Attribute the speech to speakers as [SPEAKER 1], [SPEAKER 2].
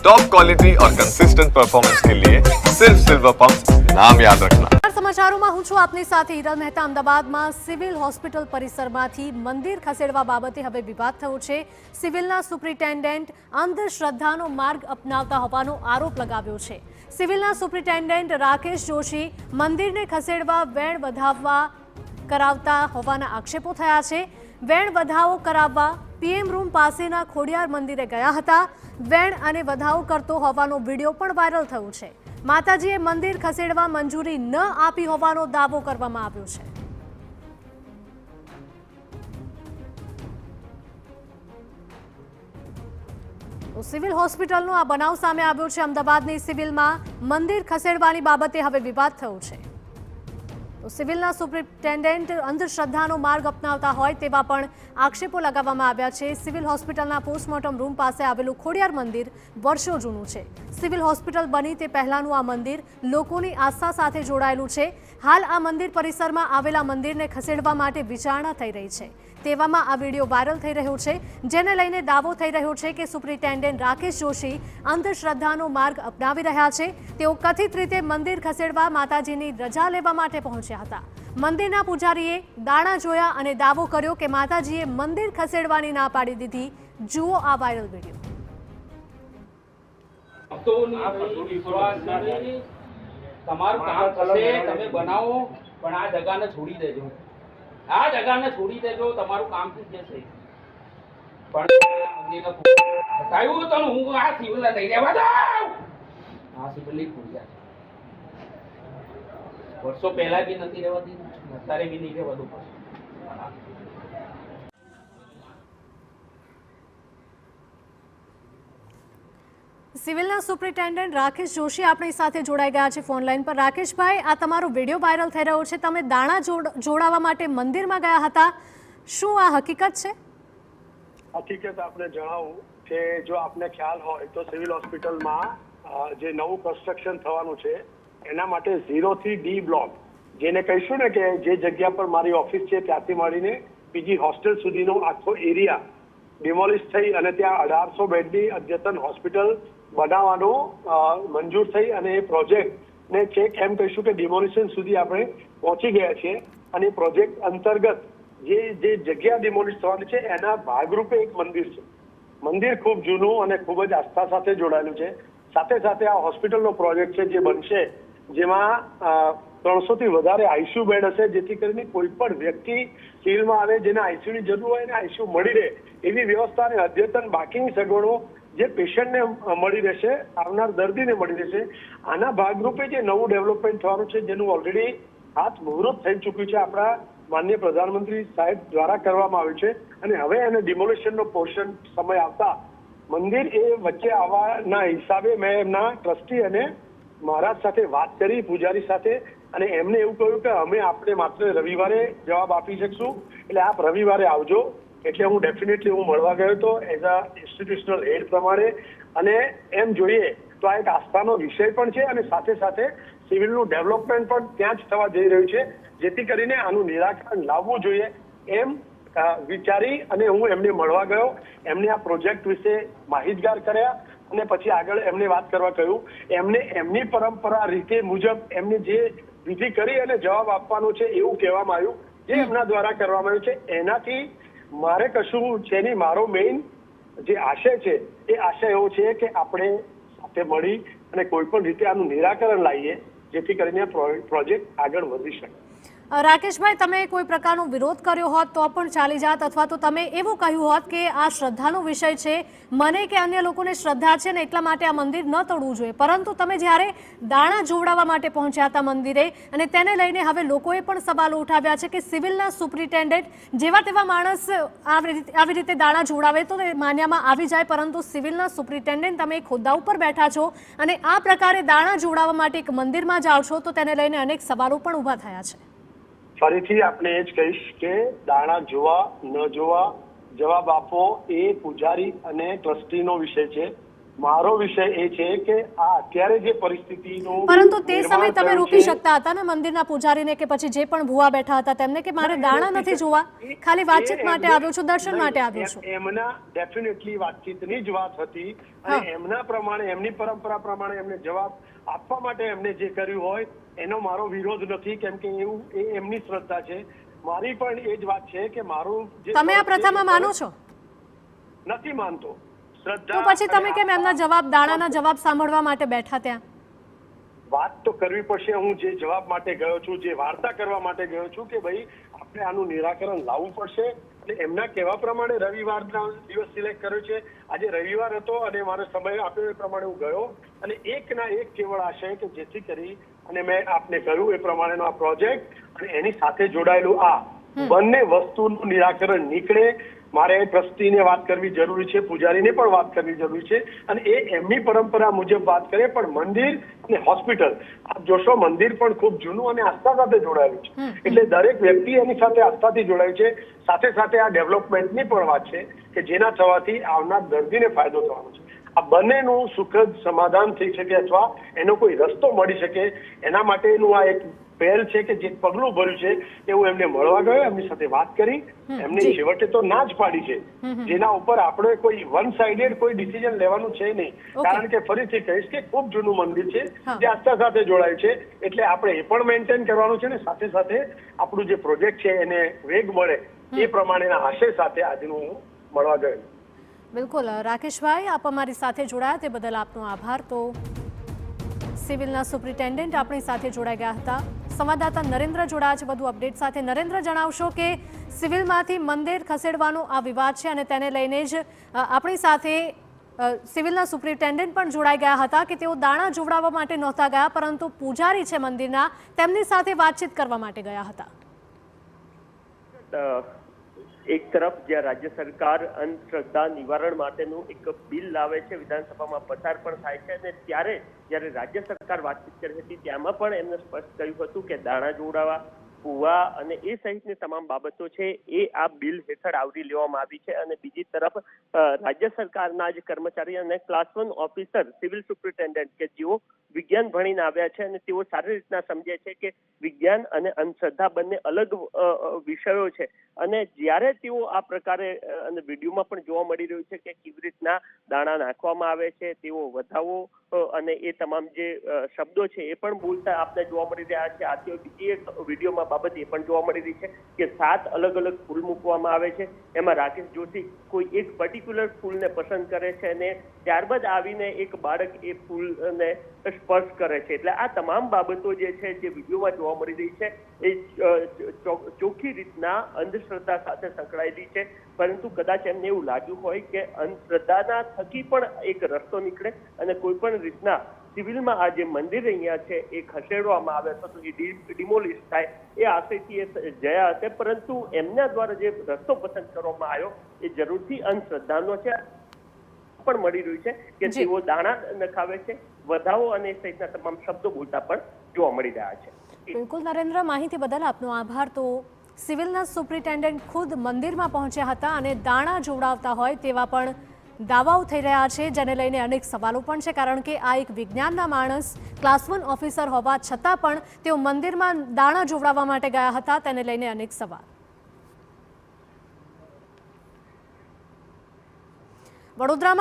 [SPEAKER 1] Top quality और consistent performance के लिए सिर्फ सिल्वर पंप नाम याद रखना।
[SPEAKER 2] સમાચારોમાં હું છું આપની સાથે હિરલ મહેતા। અમદાવાદમાં સિવિલ હોસ્પિટલ પરિસરમાંથી મંદિર ખસેડવા બાબતે હવે વિવાદ થયો છે। સિવિલના સુપ્રિન્ટેન્ડન્ટ અંધશ્રદ્ધાનો માર્ગ અપનાવતા હોવાનો આરોપ લગાવ્યો છે। સિવિલના સુપ્રિન્ટેન્ડન્ટ રાકેશ જોશી મંદિરને ખસેડવા વેણ વધાવવા કરાવતા હોવાના આક્ષેપો થયા છે। વેણ વધાવો કરાવવા પીએમ રૂમ પાસેના ખોડિયાર મંદિરે ગયા હતા। વેણ અને વધાવો કરતો હોવાનો વિડીયો પણ વાયરલ થયો છે। માતાજીએ મંદિર ખસેડવા મંજૂરી ન આપી હોવાનો દાવો કરવામાં આવ્યો છે। તો સિવિલ હોસ્પિટલનો આ બનાવ સામે આવ્યો છે। અમદાવાદની સિવિલમાં મંદિર ખસેડવાની બાબતે હવે વિવાદ થયો છે। તો સિવિલના સુપ્રિન્ટેન્ડન્ટ અંધશ્રદ્ધાનો માર્ગ અપનાવતા હોય તેવા પણ આક્ષેપો લગાવવામાં આવ્યા છે। સિવિલ હોસ્પિટલના પોસ્ટમોર્ટમ રૂમ પાસે આવેલું ખોડિયાર મંદિર વર્ષો જૂનું છે। સિવિલ હોસ્પિટલ બની તે પહેલાનું આ મંદિર લોકોની આસ્થા સાથે જોડાયેલું છે। હાલ આ મંદિર પરિસરમાં આવેલા મંદિરને ખસેડવા માટે વિચારણા થઈ રહી છે। તેવામાં આ વિડીયો વાયરલ થઈ રહ્યો છે, જેને લઈને દાવો થઈ રહ્યો છે કે સુપ્રિન્ટેન્ડન્ટ રાકેશ જોશી અંધશ્રદ્ધાનો માર્ગ અપનાવી રહ્યા છે। તેઓ કથિત રીતે મંદિર ખસેડવા માતાજીની રજા લેવા માટે પહોંચ્યા હતા। મંદિરના પૂજારીએ દાણા જોયા અને દાવો કર્યો કે માતાજીએ મંદિર ખસેડવાની ના પાડી દીધી। જુઓ આ વાયરલ વિડીયો।
[SPEAKER 3] તમારું કામ થશે, તમે બનાવો, પણ આ જગાને છોડી દેજો। આ જગાને છોડી દેજો, તમારું કામ થઈ જશે। પણ બતાવ્યું તને હું આ સિવિલ લઈ લેવા જાઉં। આ સિવિલ ખુલી જાય વર્ષો પહેલા બી નથી રહેવાતી, અત્યારે બી નહીં રહેવાતું પડશે।
[SPEAKER 2] સિવિલના સુપ્રિન્ટેન્ડન્ટ રાકેશ જોશી આપણી સાથે જોડાઈ ગયા છે ફોન લાઈન પર। રાકેશભાઈ, આ તમારો વિડીયો વાયરલ થઈ રહ્યો છે, તમે દાણા જોડાવા માટે મંદિરમાં ગયા હતા, શું આ હકીકત છે?
[SPEAKER 4] હકીકત આપણે જણાવું કે જો આપને ખ્યાલ હોય તો સિવિલ હોસ્પિટલમાં જે નવું કન્સ્ટ્રક્શન થવાનું છે એના માટે 0 થી D બ્લોક, જેને કહીશું ને કે જે જગ્યા પર મારી ઓફિસ છે ત્યાંથી મળીને પીજી હોસ્ટેલ સુધીનો આખો એરિયા ડિમોલિશ થઈ અને ત્યાં 1800 બેડની અદ્યતન હોસ્પિટલ બનાવવાનો મંજૂર થઈ અને એ પ્રોજેક્ટને ચેક એમ કહીશું કે ડિમોલિશન સુધી આપણે પહોંચી ગયા છીએ। અને એ પ્રોજેક્ટ અંતર્ગત જે જગ્યા ડિમોલિશ થવાની છે એના ભાગરૂપે એક મંદિર છે। મંદિર ખૂબ જૂનું અને ખૂબ જ આસ્થા સાથે જોડાયેલું છે। સાથે સાથે આ હોસ્પિટલનો પ્રોજેક્ટ છે જે બનશે, જેમાં 300 થી વધારે આઈસીયુ બેડ હશે, જેથી કરીને કોઈ પણ વ્યક્તિ સિવિલમાં આવે જેને આઈસીયુની જરૂર હોય એને આઈસીયુ મળી રહે એવી વ્યવસ્થા અને અદ્યતન બાકીની સગવડો જે પેશન્ટને મળી રહેશે, આવનાર દર્દીને મળી રહેશે। આના ભાગરૂપે જે નવું ડેવલપમેન્ટ થવાનું છે જેનું ઓલરેડી હાથ મુહૂર્ત થઈ ચૂક્યું છે, આપણા માનનીય પ્રધાનમંત્રી સાહેબ દ્વારા કરવામાં આવ્યું છે। અને હવે એને ડિમોલિશનનો પોર્શન સમય આવતા મંદિર એ વચ્ચે આવવાના હિસાબે મેં એમના ટ્રસ્ટી અને મહારાજ સાથે વાત કરી, પૂજારી સાથે, અને એમને એવું કહ્યું કે આપણે માત્ર રવિવારે જવાબ આપી શકશું, એટલે આપ રવિવારે આવજો। એટલે હું ડેફિનેટલી મળવા ગયો હતો એઝ અ ઇન્સ્ટિટ્યુશનલ હેડ પ્રમાણે। અને એમ જોઈએ તો આ એક આસ્થાનો વિષય પણ છે અને સાથે સાથે સિવિલનું ડેવલપમેન્ટ પણ ત્યાં જ થવા જઈ રહ્યું છે, જેથી કરીને આનું નિરાકરણ લાવવું જોઈએ એમ વિચારી અને હું એમને મળવા ગયો। એમને આ પ્રોજેક્ટ વિશે માહિતગાર કર્યા અને પછી આગળ એમને વાત કરવા કહ્યું। એમને એમની પરંપરા રીતે મુજબ એમને જે વિધિ કરી અને જવાબ આપવાનો છે એવું કહેવામાં આવ્યું, જે એમના દ્વારા કરવામાં આવ્યું છે। એનાથી મારે કશું છે નહીં, મારો મેઇન જે આશય છે એ આશય એવો છે કે આપણે સાથે મળી અને કોઈ પણ રીતે આનું નિરાકરણ લાવીએ, જેથી કરીને પ્રોજેક્ટ આગળ વધી શકે।
[SPEAKER 2] રાકેશભાઈ, તમે કોઈ પ્રકારનો વિરોધ કર્યો હોત તો પણ ચાલી જાત, અથવા તો તમે એવું કહ્યું હોત કે આ શ્રદ્ધાનો વિષય છે, મને કે અન્ય લોકોને શ્રદ્ધા છે ને એટલા માટે આ મંદિર ન તોડવું જોઈએ, પરંતુ તમે જ્યારે દાણા જોડાવા માટે પહોંચ્યા હતા મંદિરે અને તેને લઈને હવે લોકોએ પણ સવાલો ઉઠાવ્યા છે કે સિવિલના સુપ્રિન્ટેન્ડન્ટ જેવા તેવા માણસ આવી રીતે દાણા જોડાવે તો માન્યામાં આવી જાય, પરંતુ સિવિલના સુપ્રિન્ટેન્ડન્ટ તમે એક હોદ્દા ઉપર બેઠા છો અને આ પ્રકારે દાણા જોડાવા માટે એક મંદિરમાં જાઓ છો, તો તેને લઈને અનેક સવાલો પણ ઊભા થયા છે।
[SPEAKER 4] ફરીથી આપણે એ જ કહીશ કે દાણા જોવા ન જોવા જવાબ આપવો એ પૂજારી અને ટ્રસ્ટીનો વિષય છે। મારો વિષય એ છે કે આ અત્યારે જે પરિસ્થિતિનું
[SPEAKER 2] પરંતુ તે સમયે
[SPEAKER 4] નિર્માણ
[SPEAKER 2] તમે
[SPEAKER 4] થયું
[SPEAKER 2] રોકી
[SPEAKER 4] છે,
[SPEAKER 2] શકતા હતા ને મંદિરના પૂજારીને કે પછી જે પણ ભુવા બેઠા હતા તેમને કે મારે દાણા નથી જોવા, ખાલી વાતચીત માટે આવ્યો છું, દર્શન માટે આવ્યો છું.
[SPEAKER 4] એમના ડેફિનેટલી વાતચીતની જ વાત હતી અને એમના પ્રમાણે એમની પરંપરા પ્રમાણે એમને જવાબ આપવા માટે એમને જે કર્યું હોય એનો મારો વિરોધ નથી, કેમ કે એવું એ એમની શ્રદ્ધા છે. મારી પણ એ જ વાત છે કે મારું જે
[SPEAKER 2] તમે આ પ્રથામાં માનો છો?
[SPEAKER 4] નથી માનતો.
[SPEAKER 2] તો
[SPEAKER 4] શ્રદ્ધા
[SPEAKER 2] પછી તમે કેમ એમના જવાબ, દાણાના જવાબ સાંભળવા માટે બેઠા ત્યાં?
[SPEAKER 4] વાત તો કરવી પડશે. હું જે જવાબ માટે ગયો છું, જે વાર્તા કરવા માટે ગયો છું કે ભાઈ આપણે આનું નિરાકરણ લાવવું પડશે. એટલે એમના કહેવા પ્રમાણે રવિવારના દિવસ સિલેક્ટ કર્યો છે. આજે રવિવાર હતો અને મારો સમય આપ્યો એ પ્રમાણે હું ગયો અને એકના એક કેવળ આશય કે જેથી કરી અને મેં આપને કહ્યું એ પ્રમાણેનો આ પ્રોજેક્ટ અને એની સાથે જોડાયેલું આ બંને વસ્તુનું નિરાકરણ નીકળે. મારે ટ્રસ્ટીને વાત કરવી જરૂરી છે, પૂજારીને પણ વાત કરવી જરૂરી છે અને એ એમની પરંપરા મુજબ વાત કરે. પણ મંદિર અને હોસ્પિટલ આપ જોશો, મંદિર પણ ખૂબ જૂનું અને આસ્થા સાથે જોડાયેલું છે. એટલે દરેક વ્યક્તિ એની સાથે આસ્થાથી જોડાય છે. સાથે સાથે આ ડેવલપમેન્ટની પણ વાત છે કે જેના થવાથી આવનાર દર્દીને ફાયદો થવાનો છે. આ બંનેનું સુખદ સમાધાન થઈ શકે અથવા એનો કોઈ રસ્તો મળી શકે એના માટેનું આ એક પહેલ છે કે જે પગલું ભર્યું છે કે હું એમને મળવા ગયો, એમની સાથે વાત કરી. એમની છેવટે તો ના જ પાડી છે, જેના ઉપર આપણે કોઈ વન સાઇડેડ કોઈ ડિસિઝન લેવાનું છે નહીં. કારણ કે ફરીથી કહીશ કે ખૂબ જૂનું મંદિર છે જે આસ્થા સાથે જોડાયું છે. એટલે આપણે એ પણ મેન્ટેન કરવાનું છે ને સાથે સાથે આપણું જે પ્રોજેક્ટ છે એને વેગ મળે એ પ્રમાણેના આશય સાથે આજનું હું મળવા ગયો.
[SPEAKER 2] બિલકુલ રાકેશભાઈ, આપ અમારી સાથે જોડાયા તે બદલ આપનો આભાર. તો સિવિલના સુપ્રિન્ટેન્ડન્ટ આપણી સાથે જોડાઈ ગયા હતા. સંવાદદાતા નરેન્દ્ર જોડાયા છે વધુ અપડેટ સાથે. નરેન્દ્ર, જણાવશો કે સિવિલમાંથી મંદિર ખસેડવાનો આ વિવાદ છે અને તેને લઈને જ આપણી સાથે સિવિલના સુપ્રિન્ટેન્ડન્ટ પણ જોડાઈ ગયા હતા કે તેઓ દાણા જોવડાવવા માટે નહોતા ગયા, પરંતુ પૂજારી છે મંદિરના, તેમની સાથે વાતચીત કરવા માટે ગયા હતા.
[SPEAKER 5] એક તરફ જ્યાં રાજ્ય સરકાર અંધશ્રદ્ધા નિવારણ માટેનું એક બિલ લાવે છે, વિધાનસભામાં પસાર પણ થાય છે અને જ્યારે રાજ્ય સરકાર વાતચીત કરી હતી ત્યાંમાં પણ એમને સ્પષ્ટ કહ્યું હતું કે દાણા જોડાવા, ભૂવા અને એ સહિતની તમામ બાબતો છે એ આ બિલ હેઠળ આવરી લેવામાં આવી છે. અને બીજી તરફ રાજ્ય સરકારના જ કર્મચારી અને ક્લાસ 1 ઓફિસર સિવિલ સુપ્રિન્ટેન્ડન્ટ કે જેઓ વિજ્ઞાન ભણીને આવ્યા છે અને તેઓ સારી રીતના સમજે છે કે વિજ્ઞાન અને અંધશ્રદ્ધા બંને અલગ વિષયો છે. અને જ્યારે તેઓ આ પ્રકારે અને વિડીયોમાં પણ જોવા મળી રહ્યું છે કે કેવી રીતના દાણા નાખવામાં આવે છે, તેઓ વધાવો અને એ તમામ જે શબ્દો છે એ પણ બોલતા આપને જોવા મળી રહ્યા છે. આથી બીજી એક વિડીયોમાં બાબત એ પણ જોવા મળી રહી છે કે 7 અલગ અલગ ફૂલ મૂકવામાં આવે છે. એમાં રાકેશ જોશી કોઈ એક પર્ટિક્યુલર ફૂલને પસંદ કરે છે અને ત્યારબાદ આવીને એક બાળક એ ફૂલને સ્પર્શ કરે છે. એટલે આ તમામ બાબતો જે છે જે વિડીયોમાં જોવા મળી રહી છે એ ચોખ્ખી રીતના અંધશ્રદ્ધા સાથે સંકળાયેલી છે. પરંતુ કદાચ એમને એવું લાગ્યું હોય કે અંધશ્રદ્ધાના થકી પણ એક રસ્તો નીકળે અને કોઈ પણ રીતના સિવિલમાં આ જે મંદિર અહીંયા છે એ ખસેડવામાં આવે તો એ ડિમોલિશ થાય એ આશયથી એ જયા હશે. પરંતુ એમના દ્વારા જે રસ્તો પસંદ કરવામાં આવ્યો એ જરૂરથી અંધશ્રદ્ધાનો છે. પણ મળી રહ્યું છે કે તેઓ દાણા નખાવે છે, વધાવો અને સહિતના તમામ શબ્દો બોલતા પણ જોવા મળી રહ્યા છે.
[SPEAKER 2] બિલકુલ નરેન્દ્ર, માહિતી બદલ આપનો આભાર. તો સિવિલના સુપ્રિન્ટેન્ડન્ટ ખુદ મંદિરમાં પહોંચ્યા હતા અને દાણા જોવડાવતા હોય તેવા પણ દાવાઓ થઈ રહ્યા છે, જેને લઈને અનેક સવાલો પણ છે. કારણ કે આ એક વિજ્ઞાનના માણસ, ક્લાસ 1 ઓફિસર હોવા છતાં પણ તેઓ મંદિરમાં દાણા જોવડાવવા માટે ગયા હતા, તેને લઈને અનેક સવાલ. વડોદરામાં